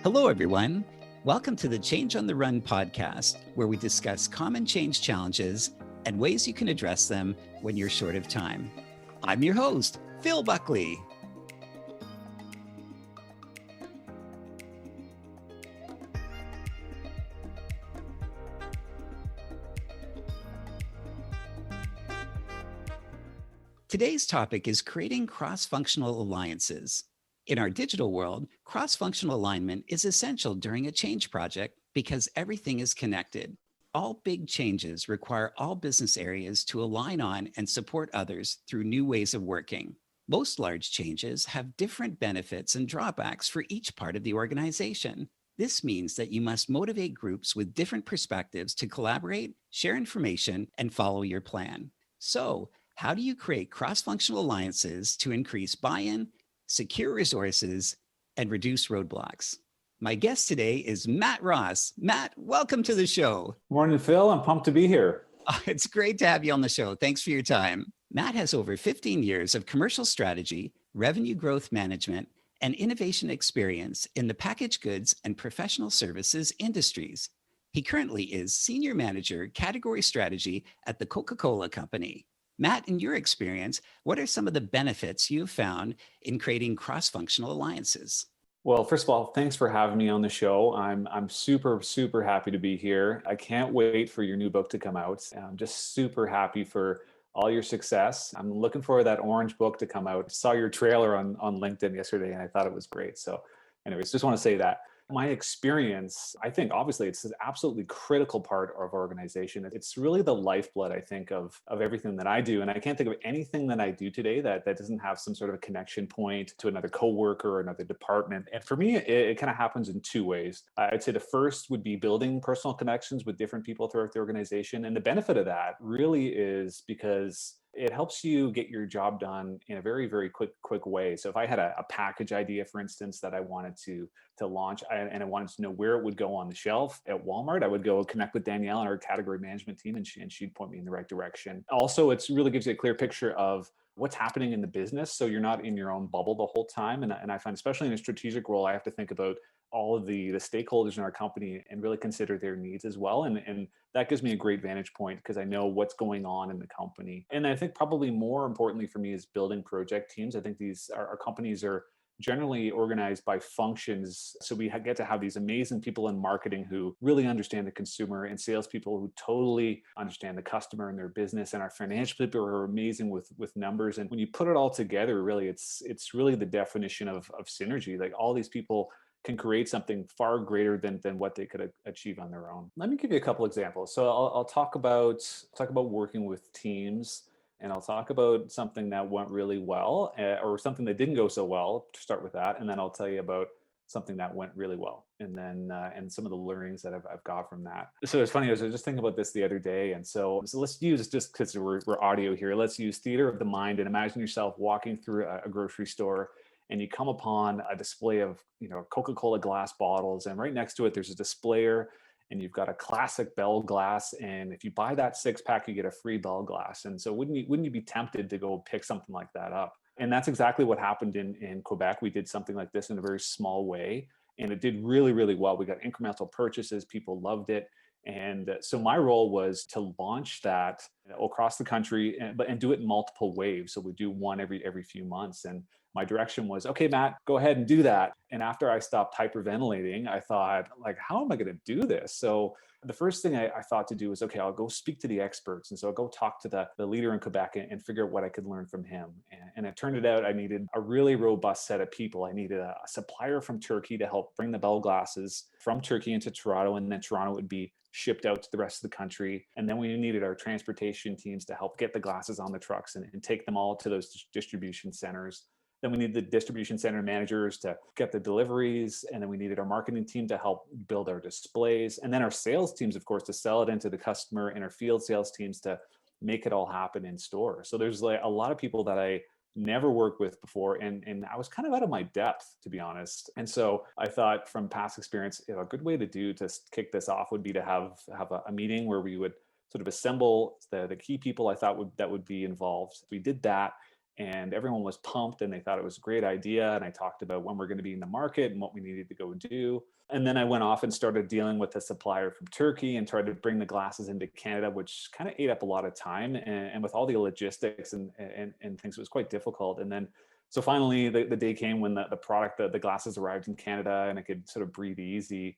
Hello, everyone. Welcome to the Change on the Run podcast, where we discuss common change challenges and ways you can address them when you're short of time. I'm your host, Phil Buckley. Today's topic is creating cross-functional alliances. In our digital world, cross-functional alignment is essential during a change project because everything is connected. All big changes require all business areas to align on and support others through new ways of working. Most large changes have different benefits and drawbacks for each part of the organization. This means that you must motivate groups with different perspectives to collaborate, share information, and follow your plan. So, how do you create cross-functional alliances to increase buy-in, secure resources, and reduce roadblocks? My guest today is Matt Ross. Matt, welcome to the show. Morning, Phil. I'm pumped to be here. It's great to have you on the show. Thanks for your time. Matt has over 15 years of commercial strategy, revenue growth management, and innovation experience in the packaged goods and professional services industries. He currently is Senior Manager, Category Strategy at the Coca-Cola Company. Matt, in your experience, what are some of the benefits you've found in creating cross-functional alliances? Well, first of all, thanks for having me on the show. I'm super happy to be here. I can't wait for your new book to come out. I'm just super happy for all your success. I'm looking for that orange book to come out. I saw your trailer on LinkedIn yesterday and I thought it was great. So anyways, just want to say that. My experience, I think obviously it's an absolutely critical part of our organization. It's really the lifeblood, I think, of everything that I do. And I can't think of anything that I do today that doesn't have some sort of a connection point to another coworker or another department. And for me, it kind of happens in two ways. I'd say the first would be building personal connections with different people throughout the organization. And the benefit of that really is because it helps you get your job done in a very quick way. So if I had a package idea, for instance, that I wanted to launch and I wanted to know where it would go on the shelf at Walmart, I would go connect with Danielle and our category management team and she'd point me in the right direction. Also, it really gives you a clear picture of what's happening in the business. So you're not in your own bubble the whole time. And I find, especially in a strategic role, I have to think about all of the stakeholders in our company and really consider their needs as well. And that gives me a great vantage point because I know what's going on in the company. And I think probably more importantly for me is building project teams. I think our companies are generally organized by functions. So we get to have these amazing people in marketing who really understand the consumer and salespeople who totally understand the customer and their business, and our financial people are amazing with numbers. And when you put it all together, really, it's really the definition of synergy. Like all these people can create something far greater than what they could achieve on their own. Let me give you a couple examples. So I'll talk about working with teams, and I'll talk about something that went really well or something that didn't go so well, to start with that. And then I'll tell you about something that went really well, and then and some of the learnings that I've got from that. So it's funny, I was just thinking about this the other day, and so let's use, just because we're audio here, let's use theater of the mind and imagine yourself walking through a grocery store and you come upon a display of Coca-Cola glass bottles, and right next to it there's a displayer and you've got a classic Bell glass, and if you buy that 6-pack you get a free Bell glass. And so wouldn't you be tempted to go pick something like that up? And that's exactly what happened in Quebec. We did something like this in a very small way, and it did really well. We got incremental purchases, people loved it. And so my role was to launch that across the country, and do it in multiple waves. So we do one every few months. And my direction was, okay, Matt, go ahead and do that. And after I stopped hyperventilating, I thought, like, how am I going to do this? So the first thing I thought to do was, okay, I'll go speak to the experts. And so I'll go talk to the leader in Quebec and figure out what I could learn from him. And it turned out I needed a really robust set of people. I needed a supplier from Turkey to help bring the Bell glasses from Turkey into Toronto, and then Toronto would be shipped out to the rest of the country. And then we needed our transportation teams to help get the glasses on the trucks and take them all to those distribution centers. Then we needed the distribution center managers to get the deliveries. And then we needed our marketing team to help build our displays. And then our sales teams, of course, to sell it into the customer, and our field sales teams to make it all happen in store. So there's like a lot of people that I never worked with before. And I was kind of out of my depth, to be honest. And so I thought, from past experience, a good way to kick this off would be to have a meeting where we would sort of assemble the key people I thought that would be involved. We did that. and everyone was pumped and they thought it was a great idea. And I talked about when we're going to be in the market and what we needed to go do. And then I went off and started dealing with a supplier from Turkey and tried to bring the glasses into Canada, which kind of ate up a lot of time. And with all the logistics and things, it was quite difficult. And then, so finally, the day came when the product, the glasses arrived in Canada, and I could sort of breathe easy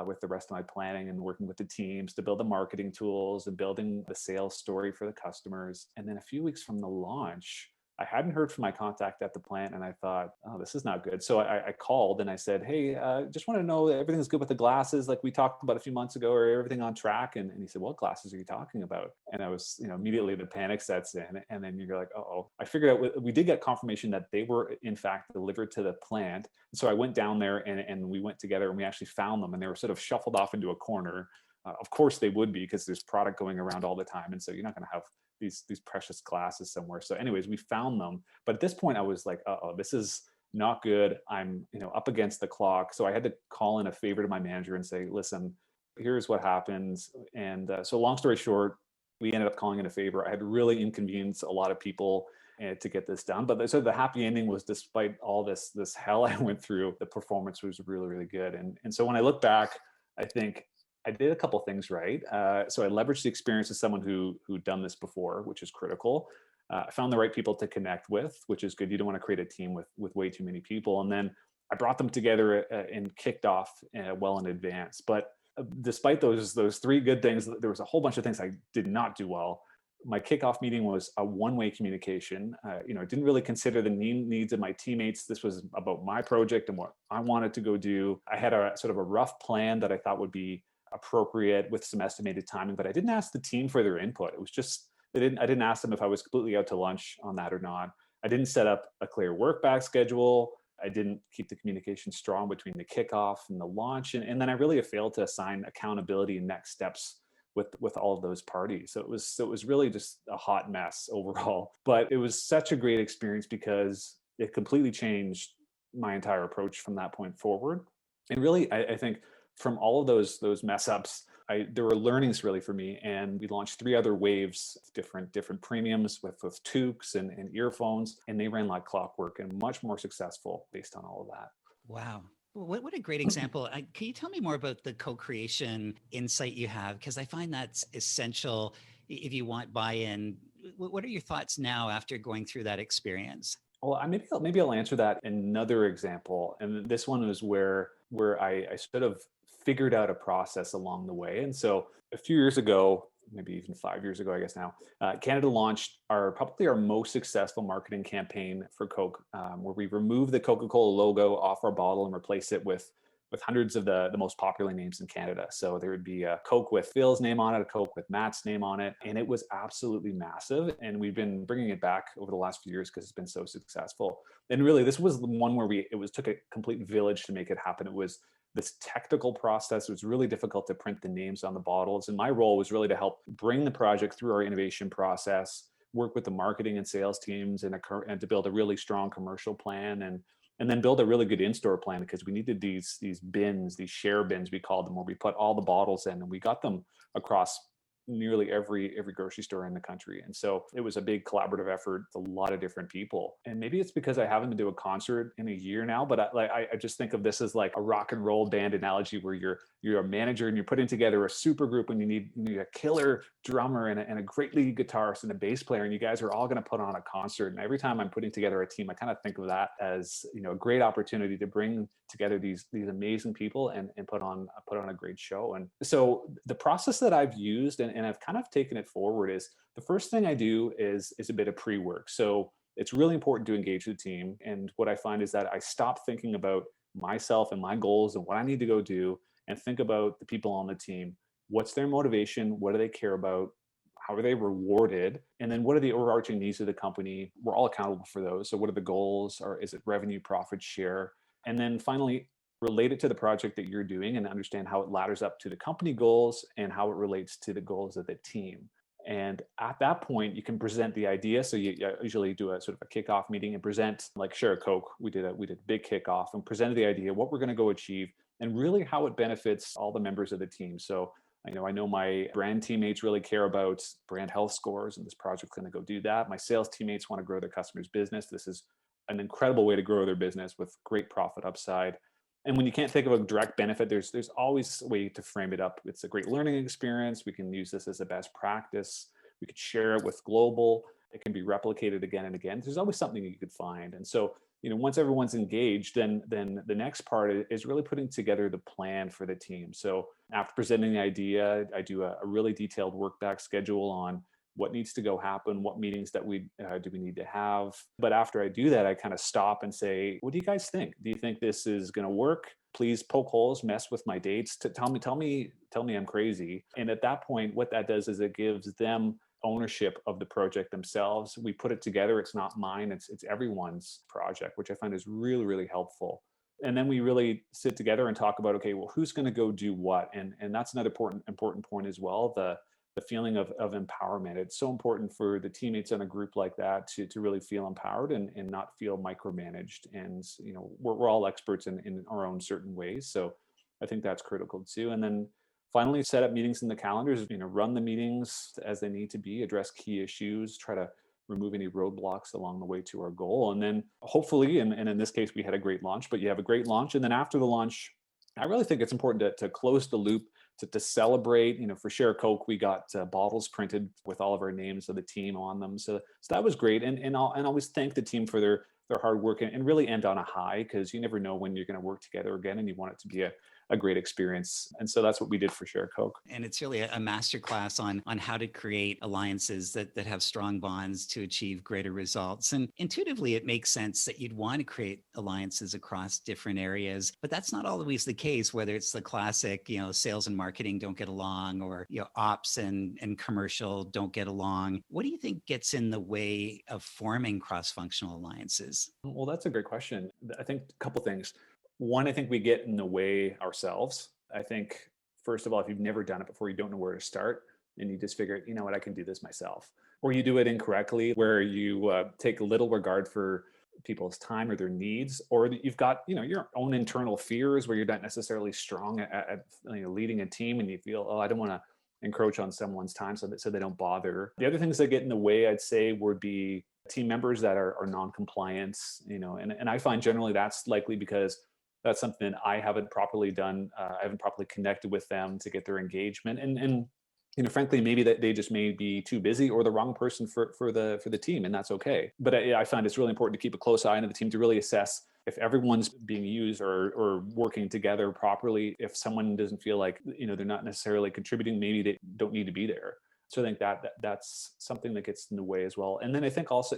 with the rest of my planning and working with the teams to build the marketing tools and building the sales story for the customers. And then a few weeks from the launch, I hadn't heard from my contact at the plant, and I thought, oh, this is not good. So I called and I said, hey, just want to know that everything's good with the glasses, like we talked about a few months ago, or everything on track? And he said, what glasses are you talking about? And I was, immediately the panic sets in, and then you're like, oh. I figured out we did get confirmation that they were in fact delivered to the plant. So I went down there and we went together and we actually found them, and they were sort of shuffled off into a corner. Of course they would be, because there's product going around all the time, and so you're not going to have these precious glasses somewhere. So anyways, we found them. But at this point I was like, oh, this is not good. I'm up against the clock. So I had to call in a favor to my manager and say, listen, here's what happens. And so long story short, we ended up calling in a favor. I had to really inconvenience a lot of people to get this done. But so the happy ending was, despite all this hell I went through, the performance was really, really good. And so when I look back, I think I did a couple things right. So I leveraged the experience of someone who'd done this before, which is critical. I found the right people to connect with, which is good. You don't want to create a team with way too many people. And then I brought them together and kicked off well in advance. But despite those three good things, there was a whole bunch of things I did not do well. My kickoff meeting was a one-way communication. I didn't really consider the needs of my teammates. This was about my project and what I wanted to go do. I had a sort of a rough plan that I thought would be appropriate with some estimated timing, but I didn't ask the team for their input. It was just, I didn't ask them if I was completely out to lunch on that or not. I didn't set up a clear work back schedule. I didn't keep the communication strong between the kickoff and the launch. And then I really failed to assign accountability and next steps with all of those parties. So it was really just a hot mess overall. But it was such a great experience because it completely changed my entire approach from that point forward. And really, I think from all of those mess ups, there were learnings really for me. And we launched 3 other waves, different premiums with toques and earphones, and they ran like clockwork and much more successful based on all of that. Wow. What a great example. Can you tell me more about the co-creation insight you have? Because I find that's essential if you want buy-in. What are your thoughts now after going through that experience? Well, maybe I'll answer that in another example. And this one was where I sort of figured out a process along the way. And so a few years ago, maybe even 5 years ago, I guess now, Canada launched probably our most successful marketing campaign for Coke, where we removed the Coca-Cola logo off our bottle and replaced it with hundreds of the most popular names in Canada. So there would be a Coke with Phil's name on it, a Coke with Matt's name on it. And it was absolutely massive. And we've been bringing it back over the last few years because it's been so successful. And really, this was the one where it took a complete village to make it happen. It was this technical process. It was really difficult to print the names on the bottles. And my role was really to help bring the project through our innovation process, work with the marketing and sales teams, and to build a really strong commercial plan, and then build a really good in-store plan, because we needed these bins, these share bins, we called them, where we put all the bottles in, and we got them across nearly every grocery store in the country. And so it was a big collaborative effort with a lot of different people. And maybe it's because I haven't been to a concert in a year now, but I just think of this as like a rock and roll band analogy, where you're a manager and you're putting together a super group, and you need a killer drummer and a great lead guitarist and a bass player, and you guys are all going to put on a concert. And every time I'm putting together a team, I kind of think of that as a great opportunity to bring together these amazing people and put on a great show. And so the process that I've used and I've kind of taken it forward is, the first thing I do is a bit of pre-work. So it's really important to engage the team. And what I find is that I stop thinking about myself and my goals and what I need to go do, and think about the people on the team. What's their motivation? What do they care about? How are they rewarded? And then what are the overarching needs of the company? We're all accountable for those. So what are the goals? Or is it revenue, profit share? And then finally, relate it to the project that you're doing and understand how it ladders up to the company goals and how it relates to the goals of the team. And at that point, you can present the idea. So you usually do a sort of a kickoff meeting and present, like Share a Coke. We did a big kickoff and presented the idea, what we're going to go achieve, and really how it benefits all the members of the team. So I know my brand teammates really care about brand health scores, and this project's going to go do that. My sales teammates want to grow their customers' business. This is an incredible way to grow their business with great profit upside. And when you can't think of a direct benefit, there's always a way to frame it up. It's a great learning experience. We can use this as a best practice. We could share it with global. It can be replicated again and again. There's always something you could find. And so, once everyone's engaged, then the next part is really putting together the plan for the team. So after presenting the idea, I do a really detailed work back schedule on what needs to go happen, what meetings that we do we need to have. But after I do that, I kind of stop and say, what do you guys think? Do you think this is going to work? Please poke holes, mess with my dates. Tell me I'm crazy. And at that point, what that does is it gives them ownership of the project themselves. We put it together. It's not mine. It's everyone's project, which I find is really, really helpful. And then we really sit together and talk about, okay, well, who's going to go do what? And that's another important point as well. The feeling of empowerment. It's so important for the teammates in a group like that to really feel empowered and not feel micromanaged. And we're all experts in our own certain ways. So I think that's critical too. And then finally, set up meetings in the calendars, run the meetings as they need to be, address key issues, try to remove any roadblocks along the way to our goal. And then hopefully, and in this case, we had a great launch, but you have a great launch. And then after the launch, I really think it's important to close the loop, to celebrate. For Share Coke, we got bottles printed with all of our names of the team on them. So that was great. And always thank the team for their hard work and really end on a high, because you never know when you're going to work together again, and you want it to be a great experience. And so that's what we did for Share Coke. And it's really a masterclass on how to create alliances that have strong bonds to achieve greater results. And intuitively, it makes sense that you'd want to create alliances across different areas, but that's not always the case, whether it's the classic, sales and marketing don't get along, or, ops and commercial don't get along. What do you think gets in the way of forming cross-functional alliances? Well, that's a great question. I think a couple things. One, I think we get in the way ourselves. I think, first of all, if you've never done it before, you don't know where to start, and you just figure, you know what, I can do this myself. Or you do it incorrectly, where you take little regard for people's time or their needs, or you've got, your own internal fears where you're not necessarily strong at leading a team, and you feel, oh, I don't want to encroach on someone's time, so they don't bother. The other things that get in the way, I'd say, would be team members that are non-compliant, and I find generally that's likely because that's something I haven't properly done. I haven't properly connected with them to get their engagement, and frankly, maybe that they just may be too busy or the wrong person for the team, and that's okay. But I find it's really important to keep a close eye on the team to really assess if everyone's being used or working together properly. If someone doesn't feel like they're not necessarily contributing, maybe they don't need to be there. So I think that's something that gets in the way as well. And then I think also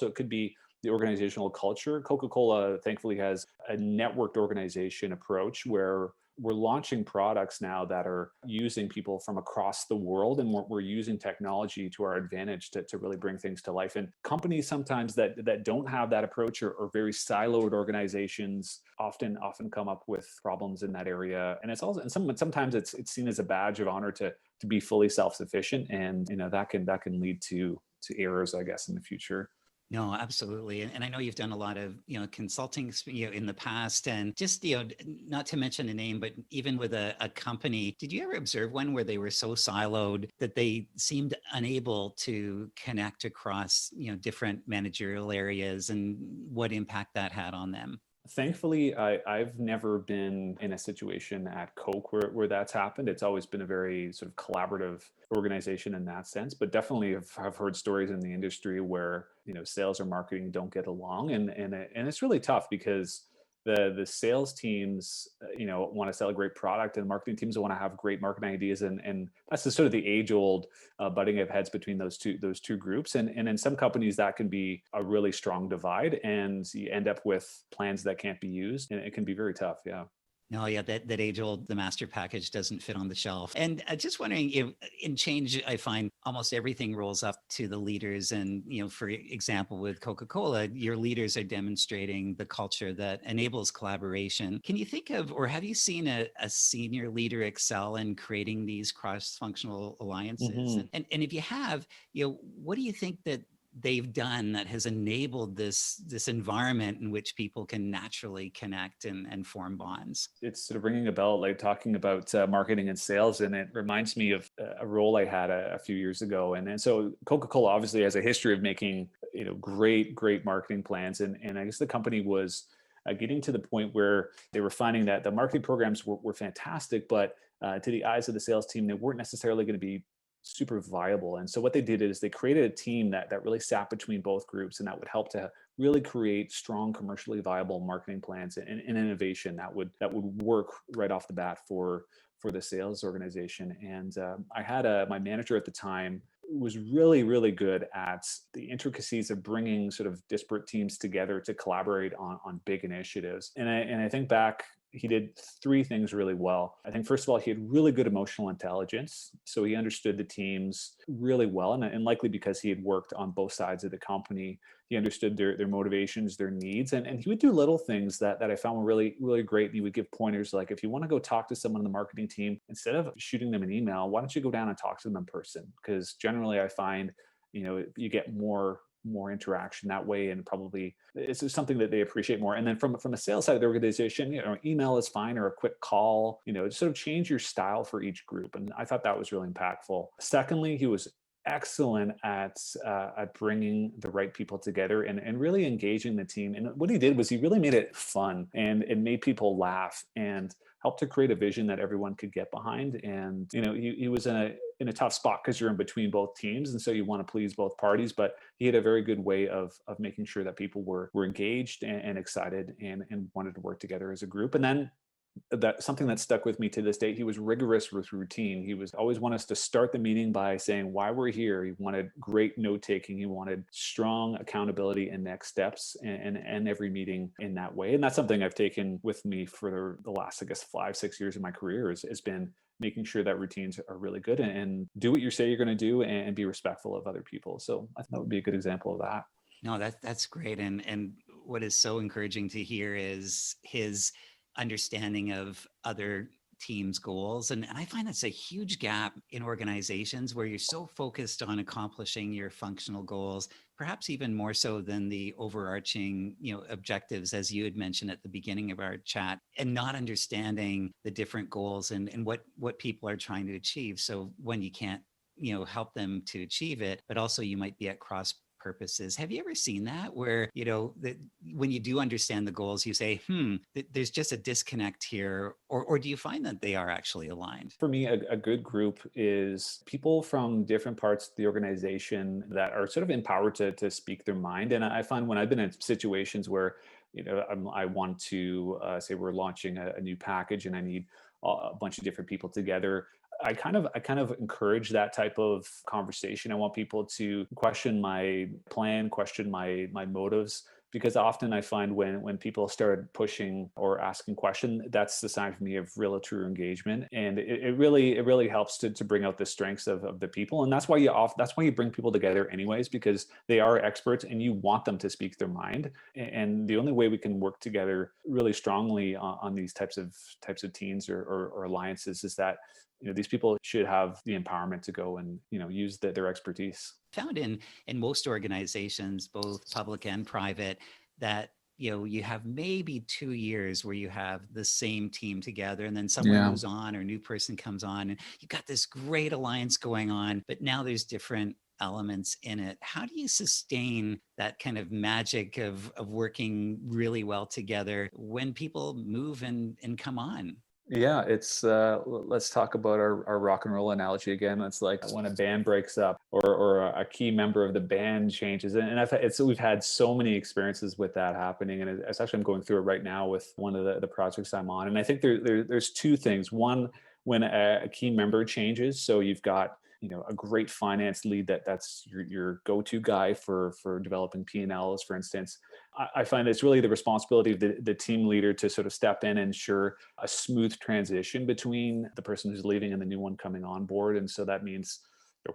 it could be the organizational culture. Coca-Cola, thankfully, has a networked organization approach where we're launching products now that are using people from across the world, and we're using technology to our advantage to really bring things to life. And companies sometimes that don't have that approach, or very siloed organizations, often come up with problems in that area. And it's also, and sometimes it's seen as a badge of honor to be fully self-sufficient, and that can lead to errors, I guess, in the future. No, absolutely. And I know you've done a lot of, consulting, in the past, and just, not to mention a name, but even with a company, did you ever observe one where they were so siloed that they seemed unable to connect across, different managerial areas, and what impact that had on them? Thankfully, I've never been in a situation at Coke where that's happened. It's always been a very sort of collaborative organization in that sense, but definitely I've heard stories in the industry where, sales or marketing don't get along. And it's really tough, because the sales teams, want to sell a great product, and marketing teams want to have great marketing ideas. And that's the sort of the age old butting of heads between those two groups. And in some companies that can be a really strong divide, and you end up with plans that can't be used, and it can be very tough. Yeah. No, yeah, that age old, the master package doesn't fit on the shelf. And just wondering, if in change, I find almost everything rolls up to the leaders. And, for example, with Coca-Cola, your leaders are demonstrating the culture that enables collaboration. Can you think of, or have you seen a senior leader excel in creating these cross-functional alliances? Mm-hmm. And if you have, what do you think that they've done that has enabled this environment in which people can naturally connect and form bonds? It's sort of ringing a bell, like talking about marketing and sales, and it reminds me of a role I had a few years ago. And so Coca-Cola obviously has a history of making great marketing plans, and I guess the company was getting to the point where they were finding that the marketing programs were fantastic, but to the eyes of the sales team, they weren't necessarily going to be super viable. And so what they did is they created a team that really sat between both groups, and that would help to really create strong commercially viable marketing plans and innovation that would work right off the bat for the sales organization. And I had my manager at the time was really good at the intricacies of bringing sort of disparate teams together to collaborate on big initiatives. And I think back, he did three things really well. I think first of all, he had really good emotional intelligence, so he understood the teams really well, and likely because he had worked on both sides of the company, he understood their motivations, their needs, and he would do little things that I found were really great. And he would give pointers like, if you want to go talk to someone on the marketing team, instead of shooting them an email, why don't you go down and talk to them in person? Because generally I find, you get more interaction that way, and probably it's just something that they appreciate more. And then from the sales side of the organization, email is fine, or a quick call, just sort of change your style for each group. And I thought that was really impactful. Secondly, he was excellent at bringing the right people together and really engaging the team. And what he did was he really made it fun, and it made people laugh and helped to create a vision that everyone could get behind. And he was in a tough spot because you're in between both teams, and so you want to please both parties. But he had a very good way of making sure that people were engaged and excited and wanted to work together as a group. And then that something that stuck with me to this day, he was rigorous with routine. He was always want us to start the meeting by saying why we're here. He wanted great note taking. He wanted strong accountability and next steps, and end every meeting in that way. And that's something I've taken with me for the last, I guess, 5-6 years of my career, has been making sure that routines are really good, and do what you say you're going to do, and be respectful of other people. So I think that would be a good example of that. No, that's great. And what is so encouraging to hear is his understanding of other teams' goals. And I find that's a huge gap in organizations where you're so focused on accomplishing your functional goals, perhaps even more so than the overarching, objectives, as you had mentioned at the beginning of our chat, and not understanding the different goals and what people are trying to achieve. So when you can't, help them to achieve it, but also you might be at cross purposes. Have you ever seen that where, that when you do understand the goals, you say, there's just a disconnect here, or do you find that they are actually aligned? For me, a good group is people from different parts of the organization that are sort of empowered to speak their mind. And I find when I've been in situations where, I want to say we're launching a new package and I need a bunch of different people together, I kind of encourage that type of conversation. I want people to question my plan, question my motives, because often I find when people start pushing or asking questions, that's the sign for me of real true engagement. And it really helps to bring out the strengths of the people. And that's why you bring people together anyways, because they are experts and you want them to speak their mind. And the only way we can work together really strongly on these types of teams or alliances is that these people should have the empowerment to go and use their expertise. Found in most organizations, both public and private, that you have maybe 2 years where you have the same team together, and then someone moves on or a new person comes on, and you've got this great alliance going on, but now there's different elements in it. How do you sustain that kind of magic of working really well together when people move and come on? Yeah, it's let's talk about our rock and roll analogy again. It's like when a band breaks up, or a key member of the band changes. And we've had so many experiences with that happening. And it's actually, I'm going through it right now with one of the projects I'm on. And I think there's two things. One, when a key member changes, so you've got a great finance lead that's your go-to guy for developing P&Ls, for instance. I find it's really the responsibility of the team leader to sort of step in and ensure a smooth transition between the person who's leaving and the new one coming on board. And so that means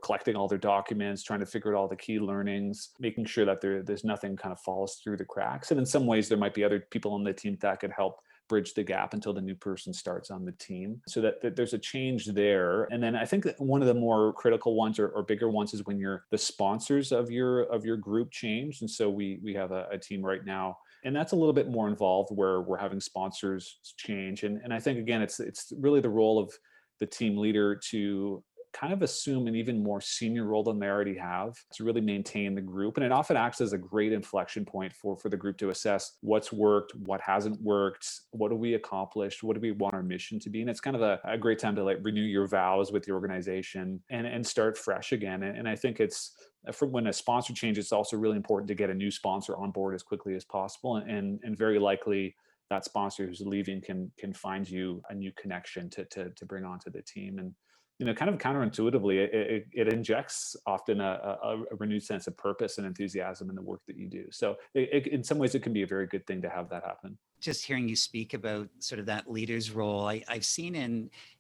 collecting all their documents, trying to figure out all the key learnings, making sure that there's nothing kind of falls through the cracks. And in some ways, there might be other people on the team that could help bridge the gap until the new person starts on the team, so that there's a change there. And then I think that one of the more critical ones or bigger ones is when the sponsors of your group change. And so we have a team right now, and that's a little bit more involved, where we're having sponsors change. And I think, again, it's really the role of the team leader to kind of assume an even more senior role than they already have, to really maintain the group. And it often acts as a great inflection point for the group to assess what's worked, what hasn't worked, what have we accomplished, what do we want our mission to be. And it's kind of a great time to like renew your vows with the organization and start fresh again. And I think it's, for when a sponsor changes, it's also really important to get a new sponsor on board as quickly as possible. And very likely that sponsor who's leaving can find you a new connection to bring onto the team. And kind of counterintuitively, it injects often a renewed sense of purpose and enthusiasm in the work that you do. So in some ways, it can be a very good thing to have that happen. Just hearing you speak about sort of that leader's role, I've seen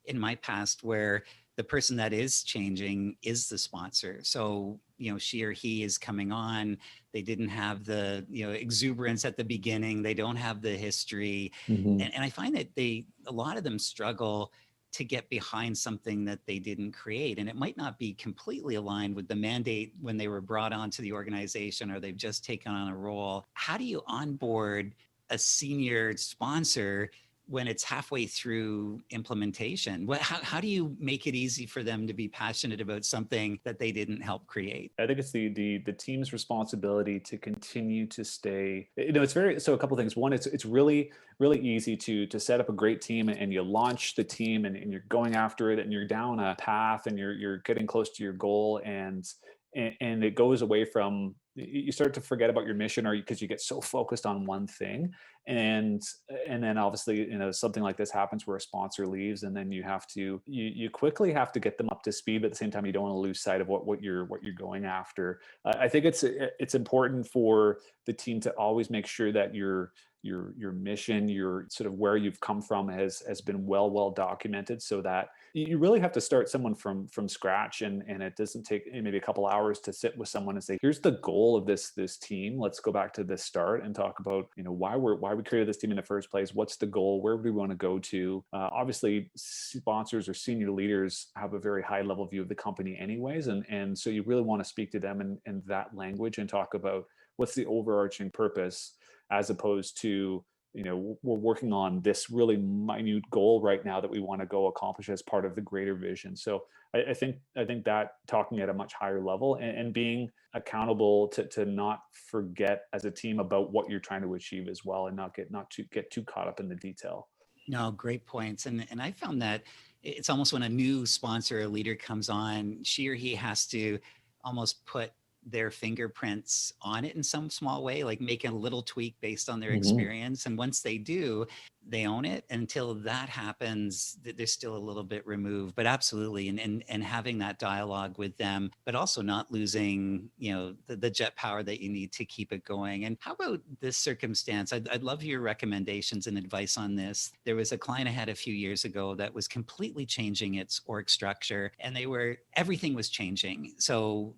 in my past where the person that is changing is the sponsor. So, she or he is coming on. They didn't have the, exuberance at the beginning. They don't have the history. Mm-hmm. And I find that a lot of them struggle to get behind something that they didn't create. And it might not be completely aligned with the mandate when they were brought onto the organization, or they've just taken on a role. How do you onboard a senior sponsor when it's halfway through implementation? How do you make it easy for them to be passionate about something that they didn't help create? I think it's the team's responsibility to continue to stay. It's so a couple of things. One, it's really easy to set up a great team, and you launch the team, and you're going after it, and you're down a path, and you're getting close to your goal, and it goes away from, you start to forget about your mission, or because you get so focused on one thing. And then obviously, something like this happens where a sponsor leaves, and then you quickly have to get them up to speed, but at the same time you don't want to lose sight of what you're going after. I think it's important for the team to always make sure that your mission, your sort of where you've come from has been well documented, so that you really have to start someone from scratch, and it doesn't take maybe a couple hours to sit with someone and say, here's the goal of this team. Let's go back to the start and talk about why we created this team in the first place. What's the goal? Where do we want to go to? Obviously, sponsors or senior leaders have a very high level view of the company anyways, and so you really want to speak to them in that language and talk about what's the overarching purpose, as opposed to, we're working on this really minute goal right now that we want to go accomplish as part of the greater vision. So I think that talking at a much higher level and being accountable to not forget as a team about what you're trying to achieve as well, and not get too caught up in the detail. No, great points. And I found that it's almost when a new sponsor or leader comes on, she or he has to almost put their fingerprints on it in some small way, like making a little tweak based on their experience. And once they do, they own it. Until that happens, they're still a little bit removed. But absolutely, and having that dialogue with them, but also not losing, the jet power that you need to keep it going. And how about this circumstance? I'd love your recommendations and advice on this. There was a client I had a few years ago that was completely changing its org structure, and everything was changing. So,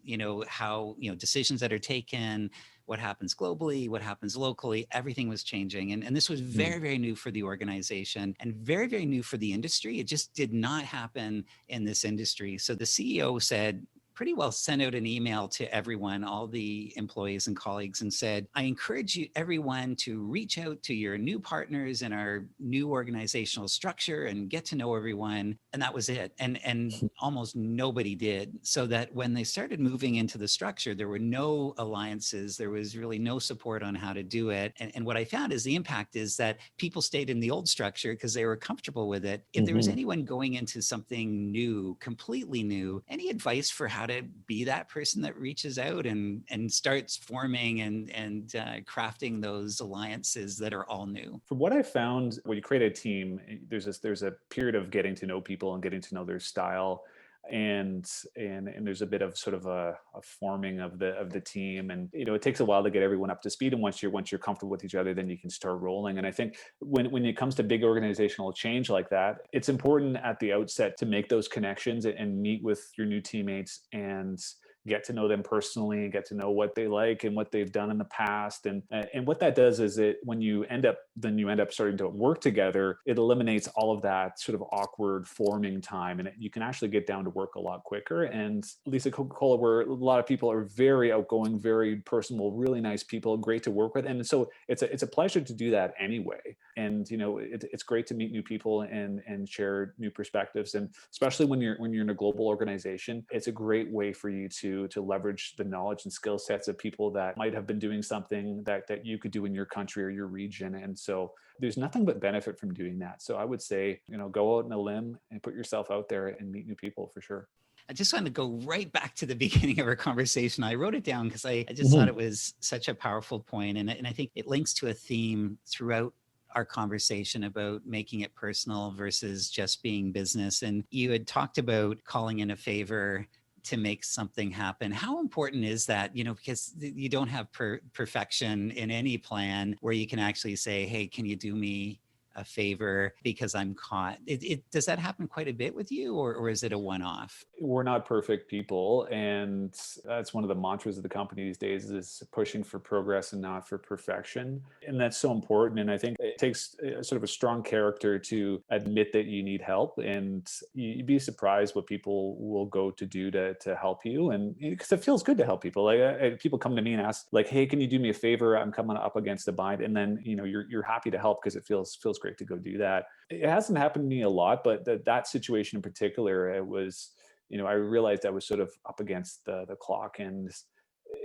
how, decisions that are taken, what happens globally, what happens locally, everything was changing. And this was very, very new for the organization and very, very new for the industry. It just did not happen in this industry. So the CEO said, pretty well sent out an email to everyone, all the employees and colleagues, and said, I encourage everyone to reach out to your new partners in our new organizational structure and get to know everyone. And that was it. And almost nobody did. So that when they started moving into the structure, there were no alliances. There was really no support on how to do it. And what I found is the impact is that people stayed in the old structure because they were comfortable with it. If there was anyone going into something new, completely new, any advice for how to be that person that reaches out and starts forming and crafting those alliances that are all new? From what I found, when you create a team, there's a period of getting to know people and getting to know their style, and there's a bit of sort of a forming of the team, and it takes a while to get everyone up to speed. And once you're comfortable with each other, then you can start rolling. And I think when it comes to big organizational change like that, it's important at the outset to make those connections and meet with your new teammates and get to know them personally and get to know what they like and what they've done in the past. And what that does is when you end up starting to work together, it eliminates all of that sort of awkward forming time, and you can actually get down to work a lot quicker. And at least at Coca-Cola, where a lot of people are very outgoing, very personable, really nice people, great to work with. And so it's a pleasure to do that anyway. And it's great to meet new people and share new perspectives. And especially when you're in a global organization, it's a great way for you to leverage the knowledge and skill sets of people that might have been doing something that you could do in your country or your region. And so there's nothing but benefit from doing that. So I would say, go out on a limb and put yourself out there and meet new people for sure. I just want to go right back to the beginning of our conversation. I wrote it down because I just Mhm. thought it was such a powerful point. And I think it links to a theme throughout our conversation about making it personal versus just being business. And you had talked about calling in a favor to make something happen. How important is that? Because you don't have perfection in any plan where you can actually say, hey, can you do me a favor because I'm caught? Does that happen quite a bit with you, or is it a one-off? We're not perfect people, and that's one of the mantras of the company these days, is pushing for progress and not for perfection. And that's so important. And I think it takes sort of a strong character to admit that you need help, and you'd be surprised what people will go to do to help you. And because it feels good to help people, like people come to me and ask, like, hey, can you do me a favor, I'm coming up against a bind. And then you're happy to help because it feels great to go do that. It hasn't happened to me a lot, but that situation in particular, it was, I realized I was sort of up against the clock, and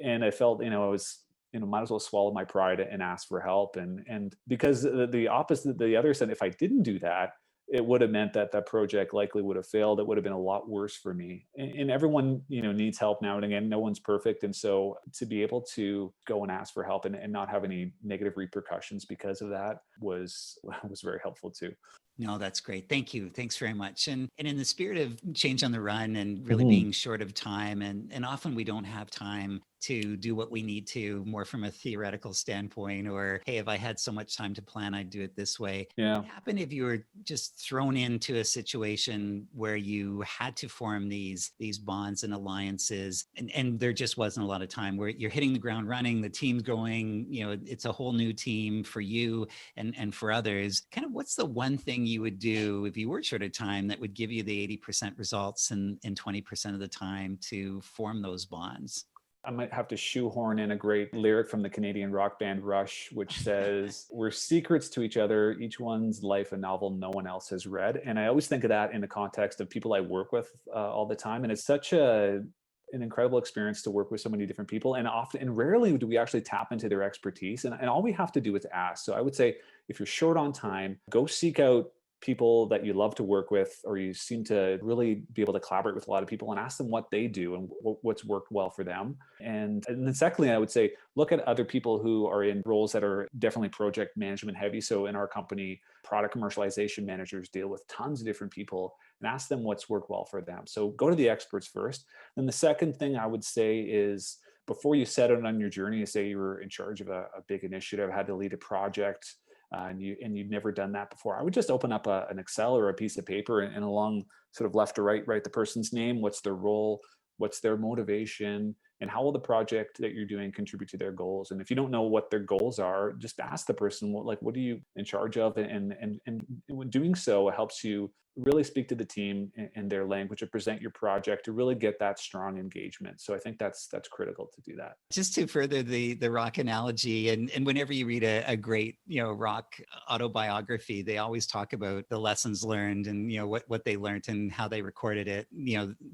I felt, I was, might as well swallow my pride and ask for help. And because the opposite, the other side, if I didn't do that, it would have meant that that project likely would have failed. It would have been a lot worse for me. And everyone, needs help now and again. No one's perfect. And so to be able to go and ask for help and not have any negative repercussions because of that was very helpful too. No, that's great. Thank you. Thanks very much. And in the spirit of change on the run and really Mhm. being short of time, and often we don't have time to do what we need to more from a theoretical standpoint, or, hey, if I had so much time to plan, I'd do it this way. Yeah. What happened if you were just thrown into a situation where you had to form these bonds and alliances, and there just wasn't a lot of time, where you're hitting the ground running, the team's going, it's a whole new team for you and for others? Kind of what's the one thing you would do if you were short of time that would give you the 80% results and 20% of the time to form those bonds? I might have to shoehorn in a great lyric from the Canadian rock band Rush, which says, "We're secrets to each other, each one's life a novel no one else has read." And I always think of that in the context of people I work with all the time. And it's such an incredible experience to work with so many different people. And often and rarely do we actually tap into their expertise. And all we have to do is ask. So I would say, if you're short on time, go seek out people that you love to work with, or you seem to really be able to collaborate with a lot of people, and ask them what they do and what's worked well for them. And then secondly, I would say, look at other people who are in roles that are definitely project management heavy. So in our company, product commercialization managers deal with tons of different people, and ask them what's worked well for them. So go to the experts first. Then the second thing I would say is, before you set out on your journey, say you were in charge of a big initiative, had to lead a project, and you'd never done that before, I would just open up an Excel or a piece of paper, and along sort of left to right, write the person's name, what's their role, what's their motivation, and how will the project that you're doing contribute to their goals. And if you don't know what their goals are, just ask the person, what are you in charge of? And when doing so, it helps you really speak to the team in their language and present your project to really get that strong engagement. So I think that's critical to do that. Just to further the rock analogy, and whenever you read a great rock autobiography, they always talk about the lessons learned, and what they learned and how they recorded it,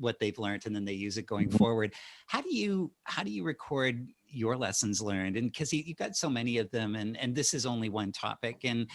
what they've learned, and then they use it going forward. How do you record your lessons learned? And because you've got so many of them, and this is only one topic, and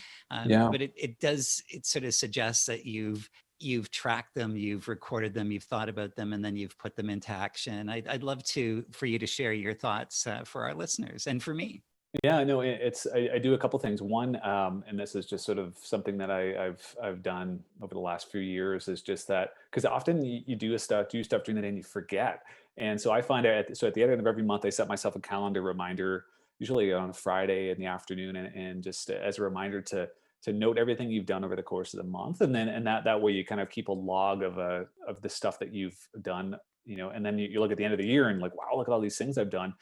Yeah. but it sort of suggests that you've tracked them, you've recorded them, you've thought about them, and then you've put them into action. I'd love for you to share your thoughts for our listeners and for me. Yeah, no, I do a couple things. One, and this is just sort of something that I've done over the last few years, is just that, because often you do stuff during the day and you forget. And so I find so at the end of every month, I set myself a calendar reminder, usually on a Friday in the afternoon, and just as a reminder to note everything you've done over the course of the month. And that way you kind of keep a log of the stuff that you've done and then you look at the end of the year and like, wow, look at all these things I've done.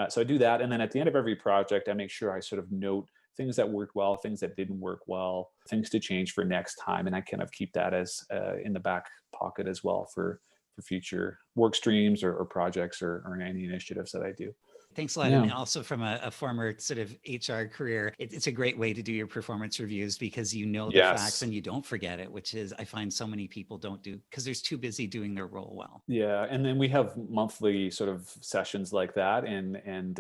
So I do that. And then at the end of every project, I make sure I sort of note things that worked well, things that didn't work well, things to change for next time. And I kind of keep that as in the back pocket as well for future work streams or projects or any initiatives that I do. Thanks a lot. Yeah. And also from a former sort of HR career, it's a great way to do your performance reviews because you know the facts and you don't forget it, which is I find so many people don't do because they're too busy doing their role well. Yeah, and then we have monthly sort of sessions like that, and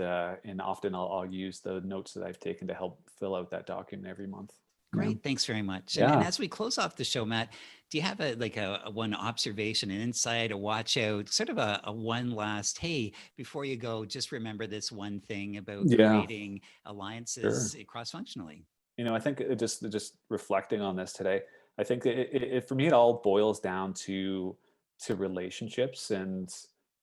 often I'll use the notes that I've taken to help fill out that document every month. Great. Thanks very much. And as we close off the show, Matt, do you have a one observation, an insight, a watch out, sort of a one last, hey, before you go, just remember this one thing about creating alliances cross-functionally? I think just reflecting on this today, I think for me, it all boils down to relationships and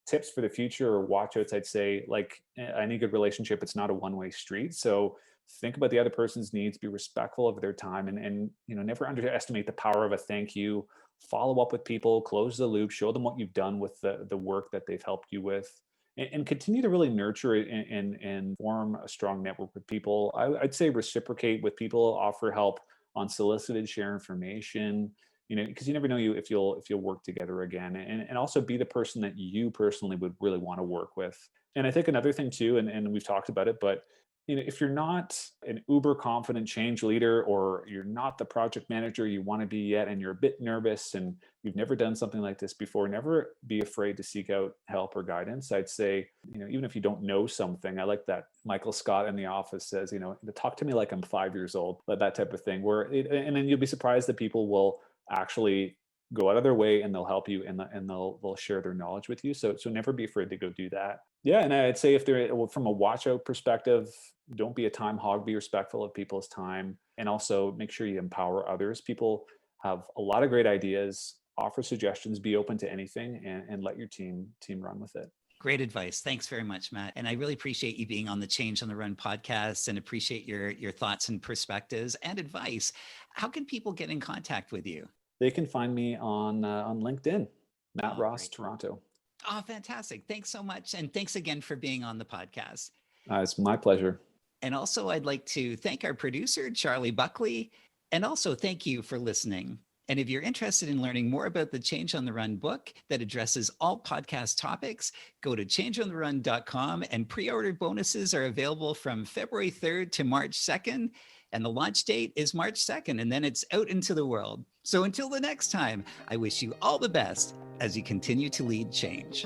tips for the future or watch outs. I'd say like any good relationship, it's not a one-way street. So think about the other person's needs, be respectful of their time, and never underestimate the power of a thank you. Follow up with people, close the loop, show them what you've done with the work that they've helped you with, and continue to really nurture it and form a strong network with people. I'd say reciprocate with people, offer help unsolicited, share information, because you never know if you'll work together again, and also be the person that you personally would really want to work with. And I think another thing too, and we've talked about it, but if you're not an uber confident change leader, or you're not the project manager you want to be yet, and you're a bit nervous and you've never done something like this before, never be afraid to seek out help or guidance. I'd say, even if you don't know something, I like that Michael Scott in The Office says, talk to me like I'm 5 years old, that type of thing, and then you'll be surprised that people will actually go out of their way and they'll help you, and they'll share their knowledge with you. So never be afraid to go do that. Yeah. And I'd say from a watch out perspective, don't be a time hog, be respectful of people's time, and also make sure you empower others. People have a lot of great ideas, offer suggestions, be open to anything, and let your team run with it. Great advice. Thanks very much, Matt. And I really appreciate you being on the Change on the Run podcast, and appreciate your thoughts and perspectives and advice. How can people get in contact with you? They can find me on LinkedIn, Matt Ross, Toronto. Oh, fantastic. Thanks so much. And thanks again for being on the podcast. It's my pleasure. And also, I'd like to thank our producer, Charlie Buckley, and also thank you for listening. And if you're interested in learning more about the Change on the Run book that addresses all podcast topics, go to changeontherun.com, and pre-order bonuses are available from February 3rd to March 2nd. And the launch date is March 2nd, and then it's out into the world. So until the next time, I wish you all the best as you continue to lead change.